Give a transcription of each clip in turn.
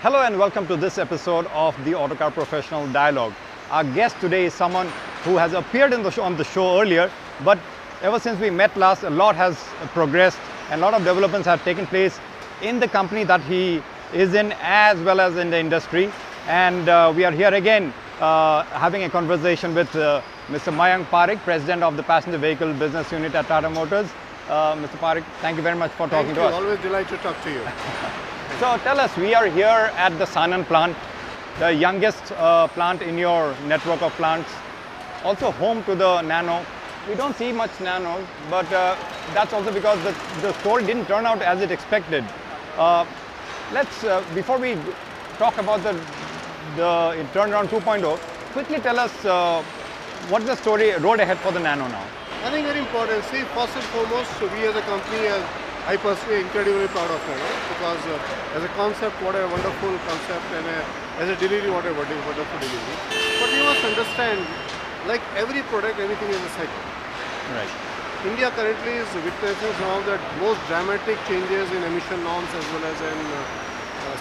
Hello and welcome to this episode of the Autocar Professional Dialogue. Our guest today is someone who has appeared on the show earlier, but ever since we met last, a lot has progressed and a lot of developments have taken place in the company that he is in as well as in the industry. And we are here again having a conversation with Mr. Mayank Pareek, President of the Passenger Vehicle Business Unit at Tata Motors. Mr. Pareek, thank you very much for talking to us. Always delighted to talk to you. So tell us, we are here at the Sanand plant, the youngest plant in your network of plants, also home to the Nano. We don't see much Nano, but that's also because the story didn't turn out as it expected. Before we talk about the turnaround 2.0, quickly tell us what's the story road ahead for the Nano now? I think very important. See, first and foremost, we as a company, I personally incredibly proud of Nano because as a concept, what a wonderful concept, and as a delivery, what a wonderful delivery. But you must understand, like every product, anything is a cycle. Right. India currently is witnessing some of the most dramatic changes in emission norms as well as in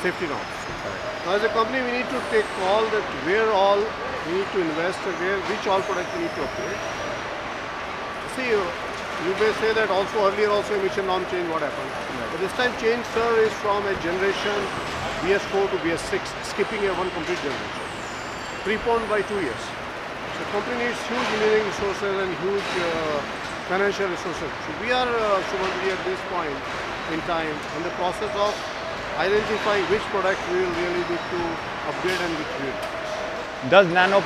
safety norms. Right. Now, as a company, we need to take call that where all we need to invest, which all products we need to upgrade. See, you may say that earlier emission norm change, what happened? Right. But this time change, sir, is from a generation BS4 to BS6, skipping one complete generation. Preponed by 2 years. So company needs huge engineering resources and huge financial resources. So we are at this point in time in the process of identifying which product we will really need to upgrade and which we will. Does Nano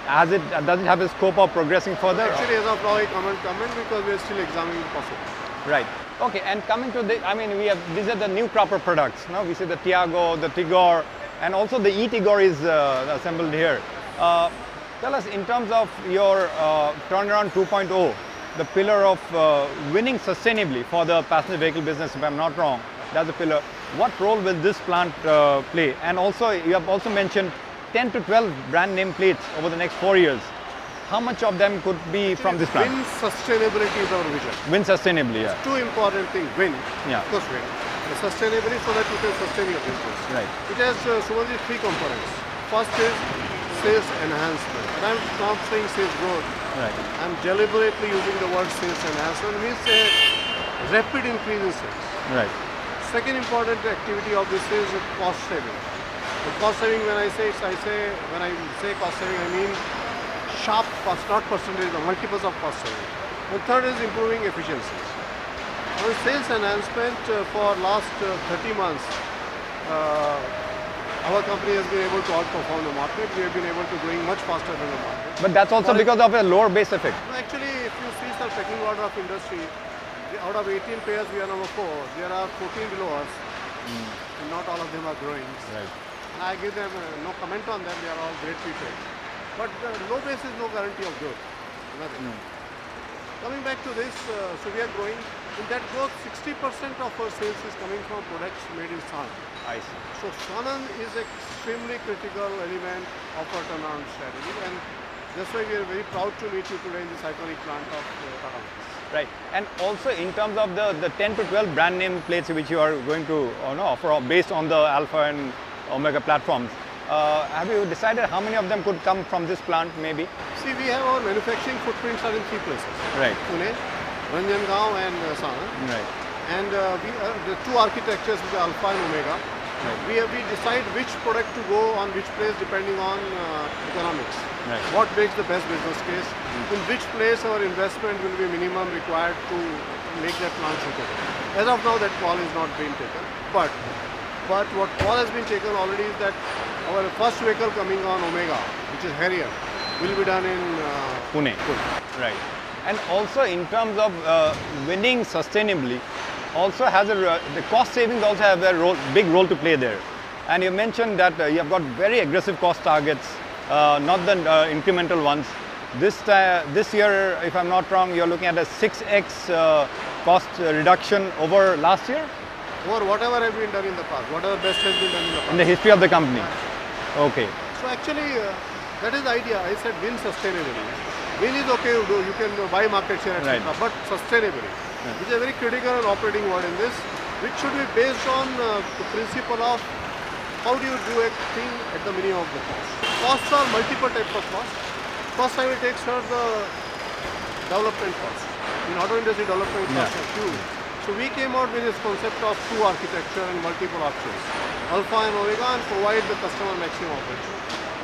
does it have a scope of progressing further? Actually, as of now, I comment because we are still examining the possibility. Right. Okay. And coming to these are the new crop of products. Now we see the Tiago, the Tigor, and also the e-Tigor is assembled here. Tell us, in terms of your turnaround 2.0, the pillar of winning sustainably for the passenger vehicle business, if I'm not wrong, that's the pillar. What role will this plant play? And also, you have also mentioned 10 to 12 brand name plates over the next 4 years. How much of them could be from this plant? Win sustainability is our vision. Win sustainably, yeah. It's two important things. Win, yeah. Of course win. The sustainability so that you can sustain your business. Right. It has three components. First is sales enhancement. And I'm not saying sales growth. Right. I'm deliberately using the word sales enhancement. It means a rapid increase in sales. Right. Second important activity of this is cost saving. The cost saving, when I say cost saving, I mean sharp cost, not percentage, but multiples of cost saving. And third is improving efficiencies. On sales enhancement, for last 30 months, our company has been able to outperform the market. We have been able to growing much faster than the market. But that's also because of a lower base effect. Actually, if you see the pecking order of industry, out of 18 players, we are number 4. There are 14 below us, and not all of them are growing. Right. And I give them no comment on them. They are all great people. But low base is no guarantee of growth. Nothing. Coming back to this, so we are growing. In that growth, 60% of our sales is coming from products made in Sanand. I see. So Sanand is an extremely critical element of our turnaround strategy, and that's why we are very proud to meet you today in this iconic plant of Tata Motors. Right. And also in terms of the 10 to 12 brand name plates which you are going to offer based on the Alpha and Omega platforms, have you decided how many of them could come from this plant maybe? See, we have our manufacturing footprints are in 3 places. Right. Pune, Ranjangaon and Sanand. Right. And the 2 architectures with the Alpha and Omega. Right. We decide which product to go on which place depending on economics. Right. What makes the best business case, in which place our investment will be minimum required to make that plant suitable. As of now, that call is not being taken. But what call has been taken already is that our first vehicle coming on Omega, which is Harrier, will be done in Pune. Right. And also in terms of winning sustainably, also has the cost savings also have a big role to play there. And you mentioned that you have got very aggressive cost targets, not the incremental ones. This year, if I'm not wrong, you're looking at a 6x cost reduction over last year? Or whatever has been done in the past, whatever best has been done in the past. In the history of the company? Okay. So actually, that is the idea. I said win sustainably. Win is okay, you can buy market share, etc. Right. But sustainably, which is a very critical and operating word in this. which should be based on the principle of how do you do a thing at the minimum of the cost. Costs are multiple types of costs. First I will take sir the development costs. In auto industry, development costs are huge. So we came out with this concept of two architecture and multiple options, alpha and omega, and provide the customer maximum option.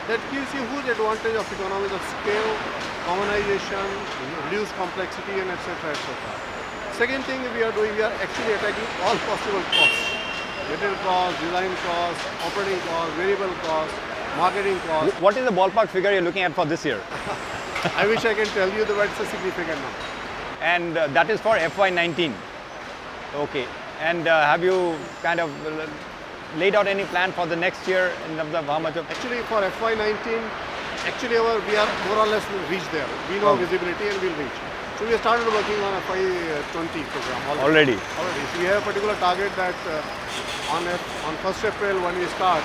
That gives you huge advantage of economies of scale, commonization, reduced complexity, and etc. etc. Second thing we are doing, we are actually attacking all possible costs. Material costs, design costs, operating costs, variable costs, marketing costs. What is the ballpark figure you're looking at for this year? I wish I can tell you, but it's a significant number. And that is for FY19. Okay. And have you kind of laid out any plan for the next year in terms of how much of... Actually, for FY19, we are more or less reached there. We know visibility and we'll reach. So we have started working on FY20 program already. So we have a particular target that on 1st April when we start,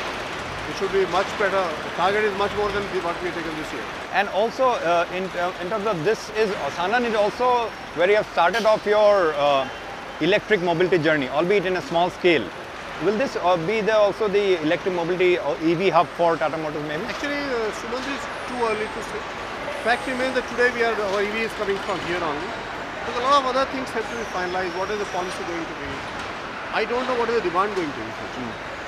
it should be much better. The target is much more than what we have taken this year. And also in terms of this is, Sanand is also where you have started off your electric mobility journey, albeit in a small scale. Will this be also the electric mobility or EV hub for Tata Motors maybe? Actually, Sumant, is too early to say. Fact remains that today our EV is coming from here only. But a lot of other things have to be finalized. What is the policy going to be? I don't know what is the demand going to be.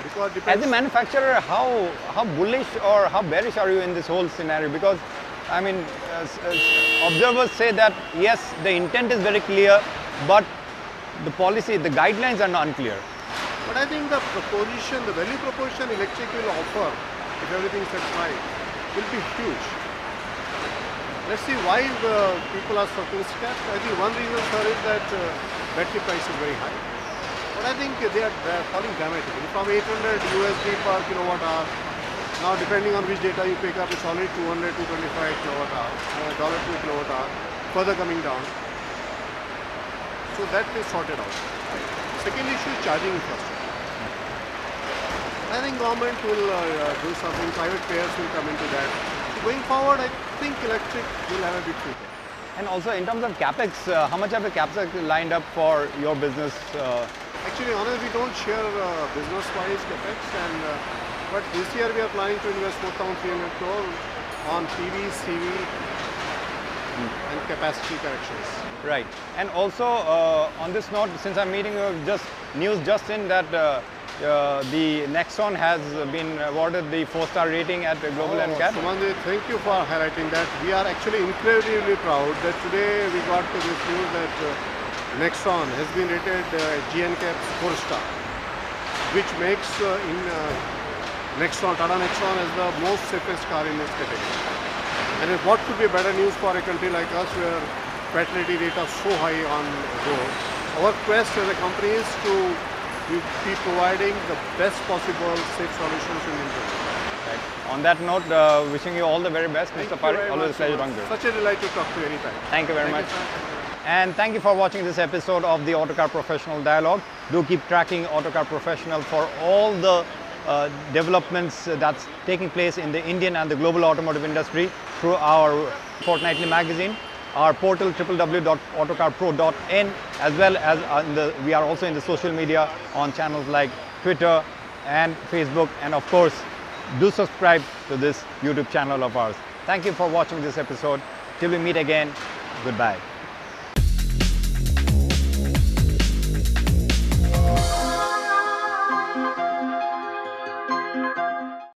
Because as a manufacturer, how bullish or how bearish are you in this whole scenario? Because I mean, observers say that yes, the intent is very clear, but the policy, the guidelines are not unclear. But I think the proposition, the value proposition electric will offer, if everything is set right, will be huge. Let's see why the people are circumspect. I think one reason, sir, is that battery price is very high. But I think they are falling dramatically. From 800 USD per kilowatt hour, now depending on which data you pick up, it's only 200, 225 kilowatt hour, dollar per kilowatt hour, further coming down. So that is sorted out. Second issue is charging infrastructure. I think government will do something, private players will come into that. So going forward, I think electric will have a big future. And also in terms of capex, how much have the capex lined up for your business? Actually, honestly, we don't share business-wise capex, but this year we are planning to invest 4,300 crore on PV, CV, and capacity corrections. Right. And also on this note, since I'm meeting you, news just in that the Nexon has been awarded the 4-star rating at Global NCAP. Sanand, thank you for highlighting that. We are actually incredibly proud that today we got to this news that Nexon has been rated GNCAP's 4-star, which makes Tata Nexon as the most safest car in this category. And what could be better news for a country like us where fatality rate are so high on road? Our quest as a company is to be providing the best possible safe solutions in India. Right. On that note, wishing you all the very best, Mr. Pareek. Always a pleasure talking to you. Such a delight to talk to you anytime. Thank you very much. And thank you for watching this episode of the Autocar Professional Dialogue. Do keep tracking Autocar Professional for all the developments that's taking place in the Indian and the global automotive industry through our fortnightly magazine, our portal www.autocarpro.in, as well as we are also in the social media on channels like Twitter and Facebook, and of course do subscribe to this YouTube channel of ours. Thank you for watching this episode. Till we meet again, goodbye.